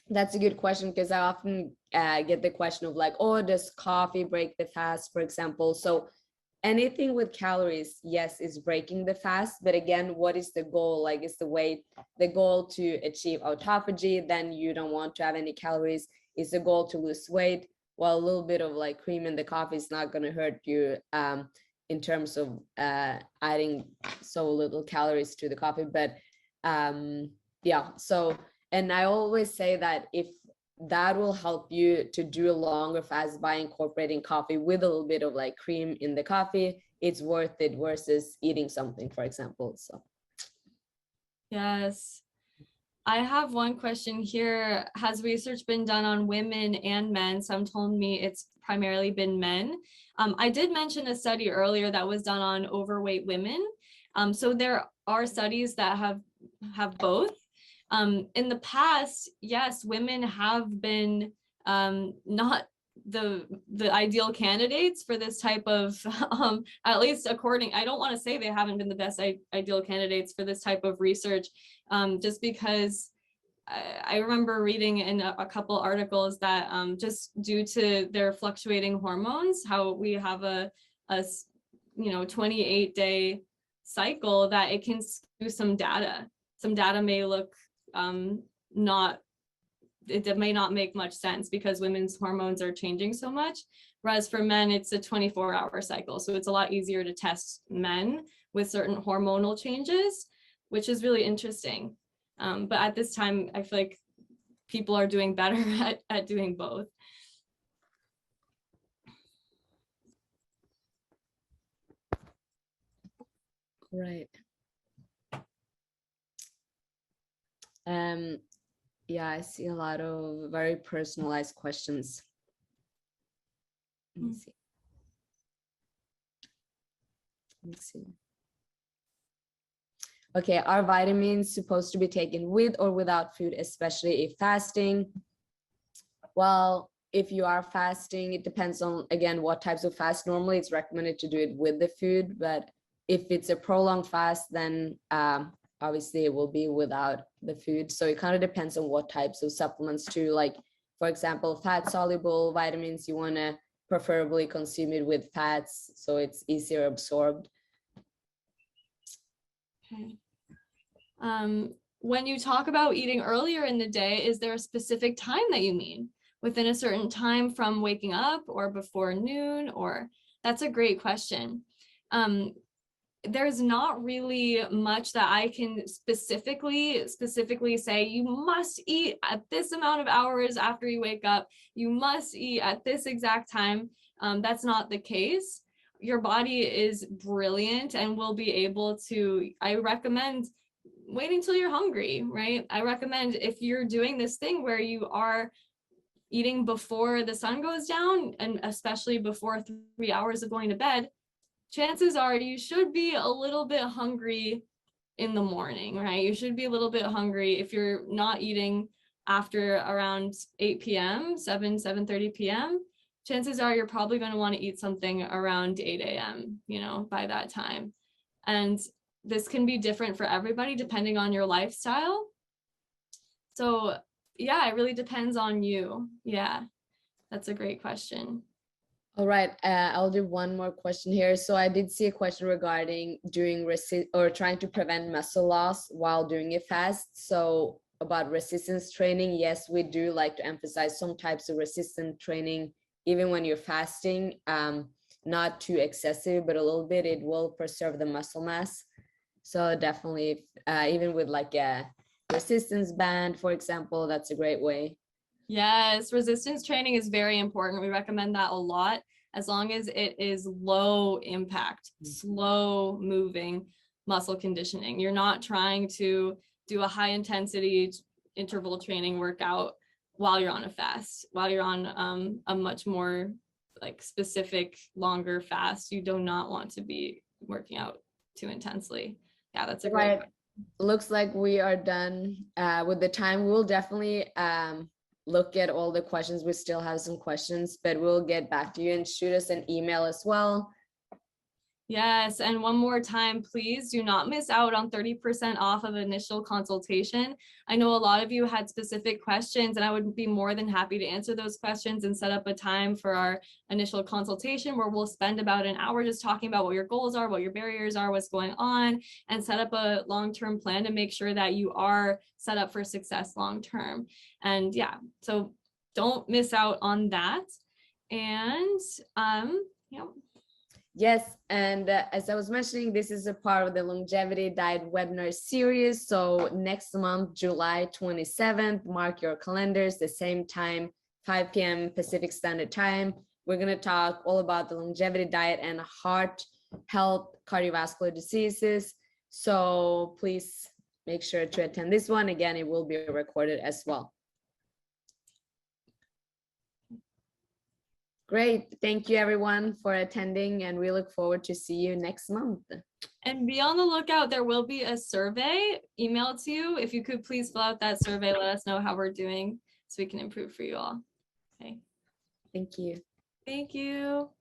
That's a good question, because I often get the question of like, oh, does coffee break the fast, for example? So anything with calories, yes, is breaking the fast. But again, what is the goal? Like, is the goal to achieve autophagy? Then you don't want to have any calories. Is the goal to lose weight? Well, a little bit of like cream in the coffee is not going to hurt you in terms of adding so little calories to the coffee. But yeah, so, and I always say that if that will help you to do a longer fast by incorporating coffee with a little bit of like cream in the coffee, it's worth it versus eating something, for example. So yes. I have one question here. Has research been done on women and men? Some told me it's primarily been men. I did mention a study earlier that was done on overweight women. So there are studies that have both. In the past, yes, women have been not the ideal candidates for this type of at least according, I don't want to say they haven't been the best ideal candidates for this type of research, just because I remember reading in a couple articles that just due to their fluctuating hormones, how we have a 28-day cycle, that it can skew some data. Some data may look not, it may not make much sense because women's hormones are changing so much. Whereas for men, it's a 24-hour cycle. So it's a lot easier to test men with certain hormonal changes, which is really interesting. But at this time, I feel like people are doing better at doing both. Right. Yeah, I see a lot of very personalized questions. Let me see. Let me see. Okay, are vitamins supposed to be taken with or without food, especially if fasting? Well, if you are fasting, it depends on, again, what types of fast. Normally, it's recommended to do it with the food, but if it's a prolonged fast, then obviously it will be without the food. So it kind of depends on what types of supplements too. Like, for example, fat-soluble vitamins, you want to preferably consume it with fats, so it's easier absorbed. Okay. When you talk about eating earlier in the day, is there a specific time that you mean? Within a certain time from waking up or before noon? Or that's a great question. There's not really much that I can specifically say you must eat at this amount of hours after you wake up. You must eat at this exact time. That's not the case. Your body is brilliant and will be able to, I recommend waiting till you're hungry, right? I recommend if you're doing this thing where you are eating before the sun goes down, and especially before 3 hours of going to bed, chances are you should be a little bit hungry in the morning, right? You should be a little bit hungry if you're not eating after around 8 p.m., 7:30 p.m. Chances are you're probably going to want to eat something around 8 a.m., by that time. And this can be different for everybody depending on your lifestyle. So yeah, it really depends on you. Yeah, that's a great question. All right, I'll do one more question here. So I did see a question regarding doing trying to prevent muscle loss while doing a fast. So about resistance training, yes, we do like to emphasize some types of resistance training, even when you're fasting, not too excessive, but a little bit, it will preserve the muscle mass. So definitely, even with like a resistance band, for example, that's a great way. Yes, resistance training is very important. We recommend that a lot, as long as it is low impact, slow moving muscle conditioning. You're not trying to do a high intensity interval training workout while you're on a fast, while you're on a much more like specific, longer fast. You do not want to be working out too intensely. Yeah, that's a great question. Looks like we are done with the time. We'll definitely look at all the questions. We still have some questions, but we'll get back to you and shoot us an email as well. Yes, and one more time, please do not miss out on 30% off of initial consultation. I know a lot of you had specific questions, and I would be more than happy to answer those questions and set up a time for our initial consultation where we'll spend about an hour just talking about what your goals are, what your barriers are, what's going on, and set up a long-term plan to make sure that you are set up for success long-term. And yeah, so don't miss out on that. And yeah. Yes, and as I was mentioning, this is a part of the longevity diet webinar series. So next month, July 27th, mark your calendars, the same time, 5 p.m. Pacific Standard Time. We're going to talk all about the longevity diet and heart health, cardiovascular diseases. So please make sure to attend this one. Again, it will be recorded as well. Great. Thank you everyone for attending, and we look forward to see you next month. And be on the lookout. There will be a survey emailed to you. If you could please fill out that survey, let us know how we're doing so we can improve for you all. Okay. Thank you. Thank you.